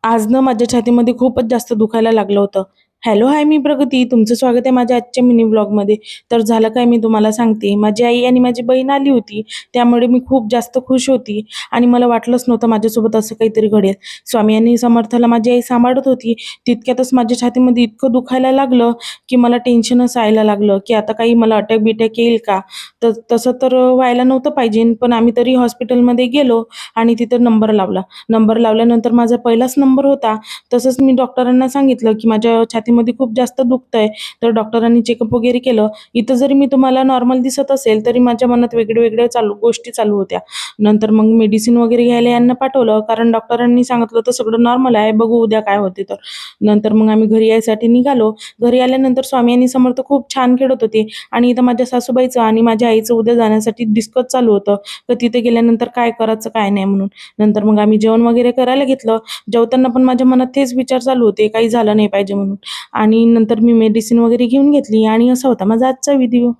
आज ना माझ्या छातीमध्ये खूपच जास्त दुखायला लागलं होतं. हॅलो, हाय, मी प्रगती. तुमचं स्वागत आहे माझ्या आजच्या मिनी ब्लॉगमध्ये. तर झालं काय, मी तुम्हाला सांगते. माझी आई आणि माझी बहीण आली होती. त्यामुळे मी खूप जास्त खुश होती आणि मला वाटलंच नव्हतं माझ्यासोबत असं काहीतरी घडेल. स्वामी आणि समर्थाला माझी आई सांभाळत होती. तितक्यातच माझ्या छातीमध्ये इतकं दुखायला लागलं, की मला टेन्शनच यायला लागलं, की आता काही मला अटॅक-बिटॅक येईल का? तर तसं तर व्हायला नव्हतं पाहिजे. पण आम्ही तरी हॉस्पिटलमध्ये गेलो आणि तिथं नंबर लावला. नंबर लावल्यानंतर माझा पहिलाच नंबर होता. तसंच मी डॉक्टरांना सांगितलं, की माझ्या छातीमध्ये खूप जास्त दुखतंय. तर डॉक्टरांनी चेकअप वगैरे केलं. इथं जरी मी तुम्हाला नॉर्मल दिसत असेल, तरी माझ्या मनात वेगळ्या-वेगळ्या गोष्टी चालू होत्या. नंतर मग मेडिसिन वगैरे घ्यायला यांना पाठवलं, कारण डॉक्टरांनी सांगितलं तर सगळं नॉर्मल आहे, बघू उद्या काय होते तर. नंतर मग आम्ही घरी यायसाठी निघालो. घरी आल्यानंतर स्वामी आणि समर्थ खूप छान खेळत होते आणि इथं माझ्या सासूबाईचं आणि माझ्या आईचं उद्या जाण्यासाठी डिस्कस चालू होतं, तर तिथे गेल्यानंतर काय करायचं काय नाही म्हणून. नंतर मग आम्ही जेवण वगैरे करायला घेतलं. जेवताना पण माझ्या मनात तेच विचार चालू होते, काही झालं नाही पाहिजे म्हणून. आणि नंतर मी मेडिसिन वगैरे घेऊन घेतली आणि असा होता माझा आजचा व्हिडिओ.